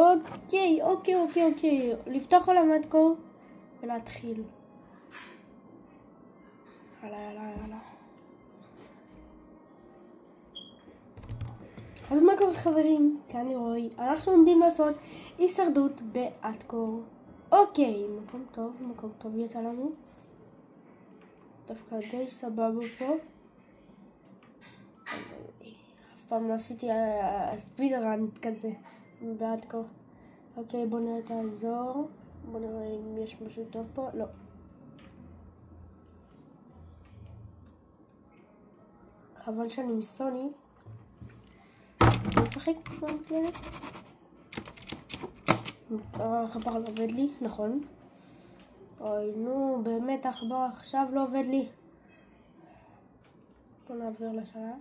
אוקיי. לפתוח עולם עד כה ולהתחיל. יאללה. אז מה קורה חברים? כאן אני רואי. אנחנו עומדים לעשות הישרדות באטקור. אוקיי, מקום טוב יצא לנו. דווקא די סבבה פה. אף פעם לא עשיתי ספידרן כזה באטקור. אוקיי, בוא נראה את האזור. בוא נראה אם יש משהו טוב פה. לא. חבל שאני מסוני. אני משחק במקלדת. העכבר לא עובד לי, נכון. אוי, נו, באמת העכבר עכשיו לא עובד לי. בוא נעביר לשלט.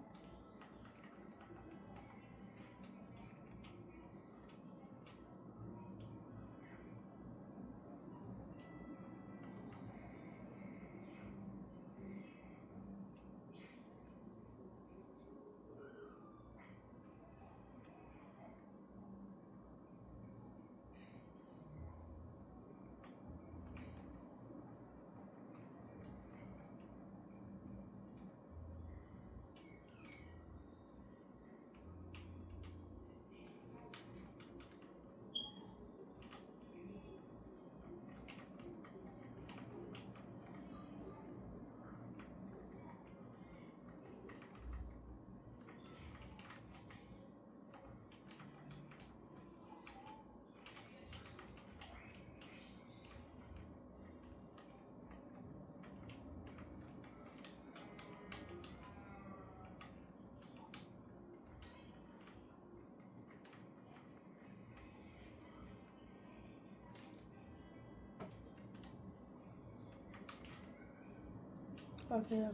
אוקיי.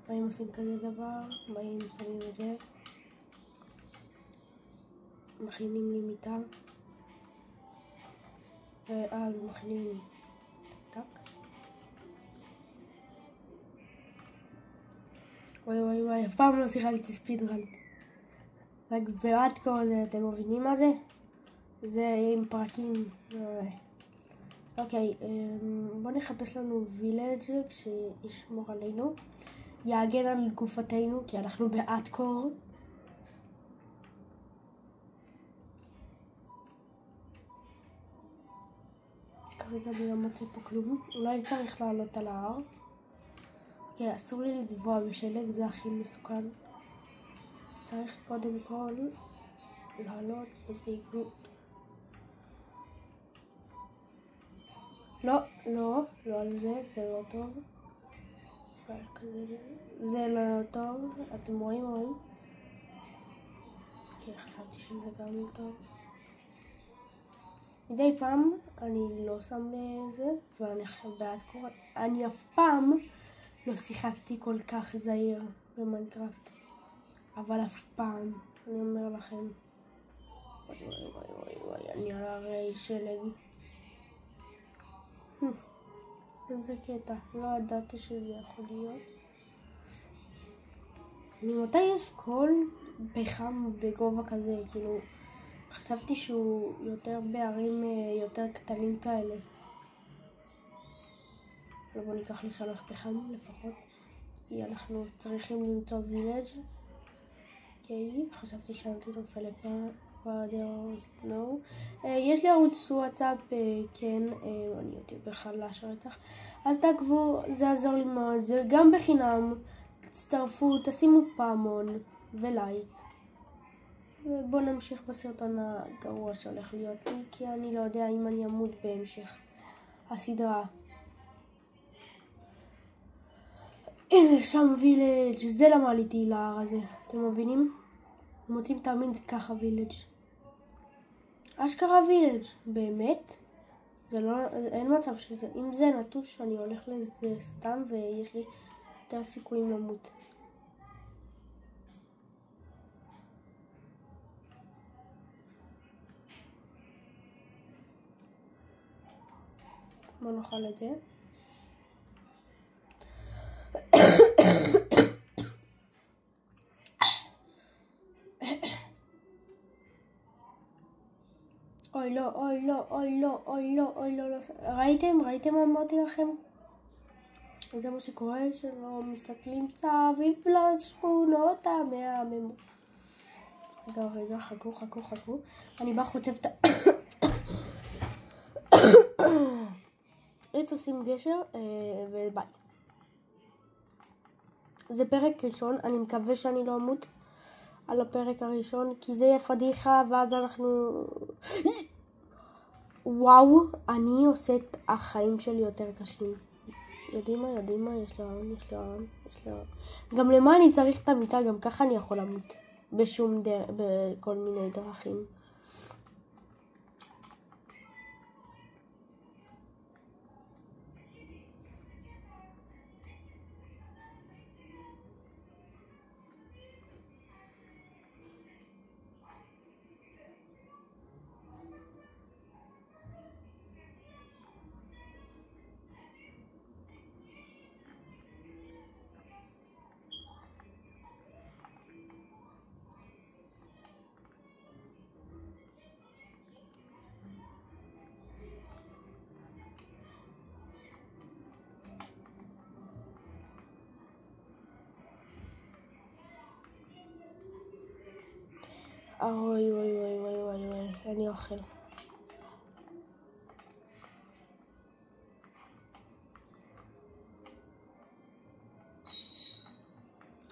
מה אם עושים כזה דבר? מה אם שמים את זה? מכינים לי מיטה. מכינים לי טק. וואי, אף פעם לא שיחקתי ספידרן. רק באטקור הזה, אתם מבינים מה זה? זה עם פרקים. אוקיי, בוא נחפש לנו וילג' שישמור עלינו, יאגן על גופתנו, כי אנחנו באטקור. כרגע אני לא מוצא פה כלום, אולי צריך לעלות על ההר. אוקיי, אסור לי לטבוע בשלג, זה הכי מסוכן. צריך קודם כל לעלות בזהירות. לא על זה, זה לא טוב. זה לא טוב, אתם רואים? כי חשבתי שזה גם לא טוב. מדי פעם אני לא שם לזה, אבל אני עכשיו באטקור. אני אף פעם לא שיחקתי כל כך זהיר במיינקראפט. אבל אף פעם, אני אומר לכם. וואי, אני על הרי שלג. איזה קטע, לא ידעתי שזה יכול להיות. ממתי יש קול פחם בגובה כזה, כאילו, חשבתי שהוא יותר בערים יותר קטנים כאלה. בוא ניקח לי 3 פחם לפחות, כי אנחנו צריכים למצוא וילג'. אוקיי, חשבתי שאני נופל סנואו. יש לי ערוץ וואטסאפ, כן, אני אותי בחלש רצח, אז תעקבו, זה יעזור לי מאוד, זה גם בחינם. תצטרפו, תשימו פעמון ולייק, ובואו נמשיך בסרטון הגרוע שהולך להיות לי, כי אני לא יודע אם אני אמות בהמשך הסדרה. הנה שם וילג', זה למה עליתי להר הזה, אתם מבינים? מוצאים תמיד ככה וילג', אשכרה וילג', באמת? זה לא, אין מצב שזה, אם זה נטוש אני הולך לזה סתם ויש לי יותר סיכויים למות. בוא נאכל את זה. אוי לא, אוי לא, אוי לא, אוי לא, אוי לא, לא. ראיתם? ראיתם מה אמרתי לכם? זה מה שקורה, שלא מסתכלים סביב לשכונות המהממות. רגע, חכו. אני בא חוטף את עץ עושים גשר, וביי. זה פרק ראשון, אני מקווה שאני לא אמות על הפרק הראשון, כי זה יהיה פדיחה, ואז אנחנו... וואו, אני עושה את החיים שלי יותר קשים. יודעים מה? יש לה רעיון. גם למה אני צריך את המיטה? גם ככה אני יכול למות. בכל מיני דרכים. אוי, אני אוכל.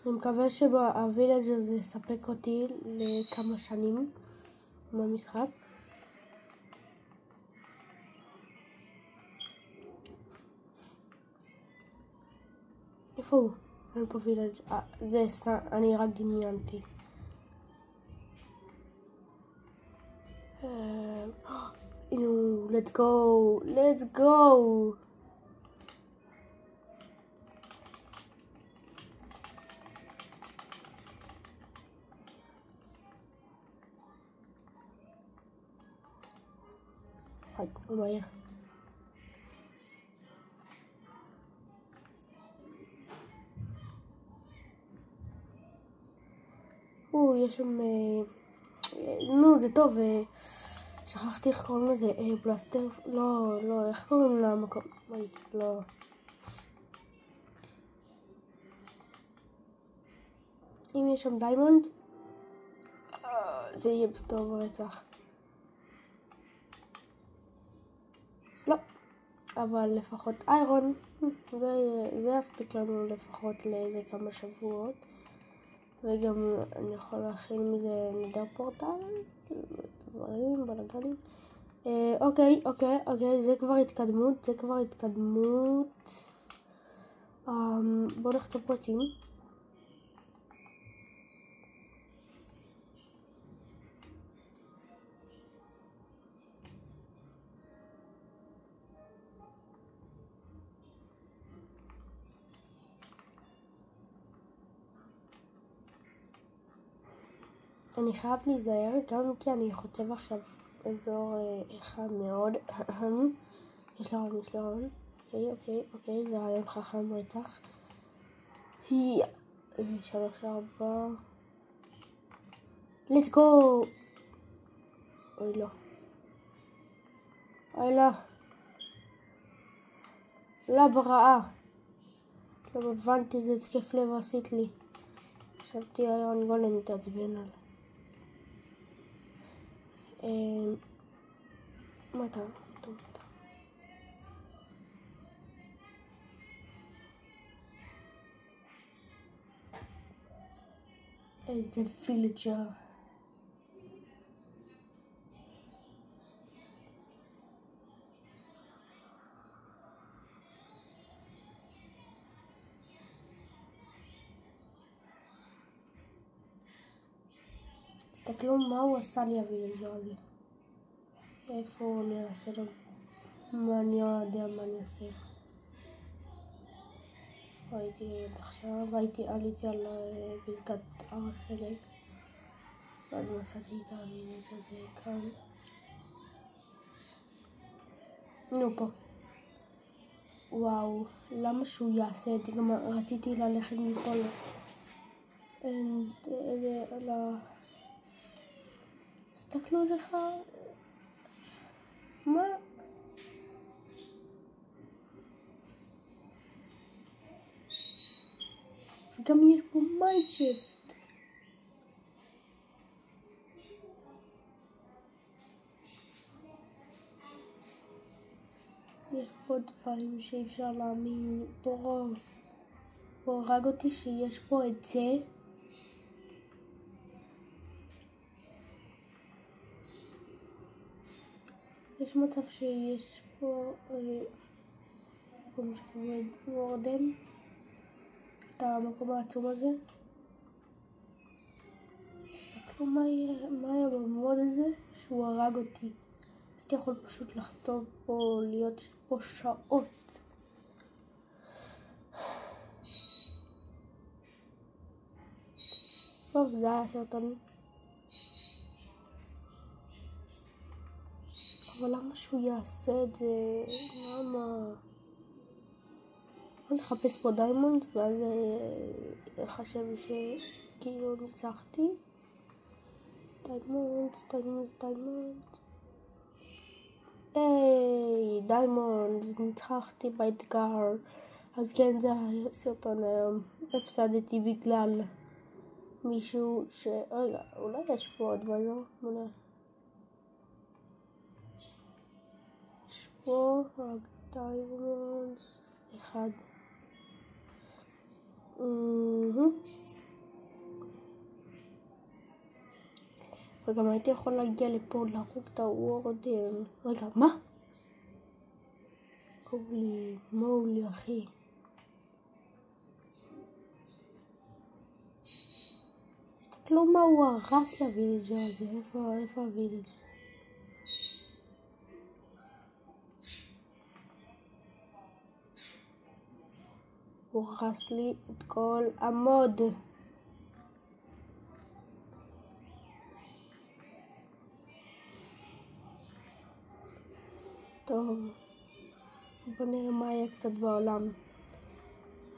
אני מקווה שהווילג' הזה יספק אותי לכמה שנים במשחק. איפה הוא? אין פה וילג'. זה סתם, אני רק דמיינתי. הנה, let's go. היי, מהר. יש שם... נו, זה טוב. שכחתי איך קוראים לזה. בלסטר... לא, איך קוראים למקום? לא. אם יש שם דיימונד, זה יהיה בסטור רצח. לא. אבל לפחות איירון, זה יספיק לנו לפחות לאיזה כמה שבועות. וגם אני יכול להכין מזה נדר פורטל, דברים, בלגנים. אוקיי, זה כבר התקדמות. בואו נכתוב פרטים. אני חייב להיזהר, גם כי אני חוטב עכשיו אזור אחד מאוד. יש לה רעיון. אוקיי, זה רעיון חכם רצח. 3, 4. let's go. אוי לא. לא ברעה. לא הבנתי איזה התקף לב עשית לי. חשבתי איירון גולם תעצבן עליי. מה אתה? איזה וילג'ר. תסתכלו מה הוא עשה לי הווילג'ר הזה. איפה אני אעשה לו? מה אני יודע מה אני אעשה? הייתי עד עכשיו, עליתי על פסגת הר שלג, ואז מצאתי את הווילג' הזה כאן. נו פה. וואו, למה שהוא יעשה את זה? גם רציתי ללכת מפה תסתכלו, זה מה? וגם יש פה מיינדשפט. יש פה דברים שאי אפשר להאמין. הוא הרג אותי שיש פה את זה. יש מצב שיש פה וורדן, את המקום העצום הזה. תסתכלו מה היה במוד הזה שהוא הרג אותי. הייתי יכול פשוט לכתוב פה, להיות פה שעות. טוב, זה היה סרטון. אבל למה שהוא יעשה את זה? למה? אני אחפש פה דיימונד ואז חשב שכאילו ניצחתי. דיימונד. היי, דיימונד, ניצחתי באתגר. אז כן, זה הסרטון היום. הפסדתי בגלל מישהו רגע, אולי יש פה עוד משהו? יש פה רק דיימונד אחד. וגם הייתי יכול להגיע לפה להרוג את הוורדן. רגע, מה? מולי אחי. תסתכלו מה הוא הרס לווילג'ר הזה. איפה הווילג'? הוא הרס לי את כל המוד. טוב, בוא נראה מה היה קצת בעולם.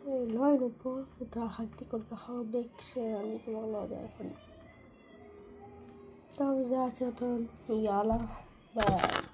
לא היינו פה, התרחקתי כל כך הרבה כשאני כבר לא יודע איפה אני. טוב, זה הסרטון, יאללה, ביי.